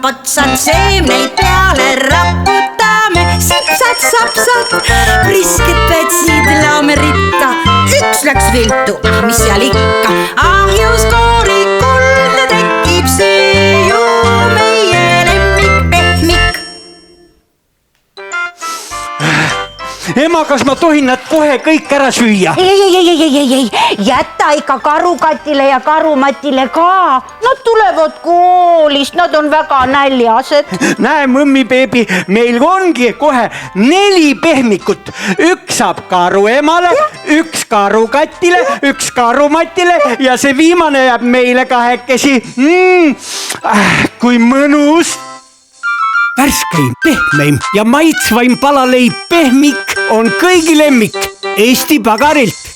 potsad, seemneid peale raputame. Sipsad-sapsad, prisked pätsid laame ritta. Üks läks viltu, mis seal ikka. Ahjus koori kulda tekib, see ju meie lemmik pehmik. Ema, kas ma tohin nad kohe kõik ära süüa? Ei, jäta ikka Karukatile ja Karumatile ka. Nad tulevad koolist, nad on väga näljased. Näe, mõmmibeebi, meil ongi kohe 4 pehmikut. Üks saab Karu emale, üks Karukatile, üks Karumatile ja see viimane jääb meile kahekesi. Kui mõnus! Värskeim, pehmeim ja maitsvaim palaleib pehmik on kõigi lemmik Eesti Pagarilt.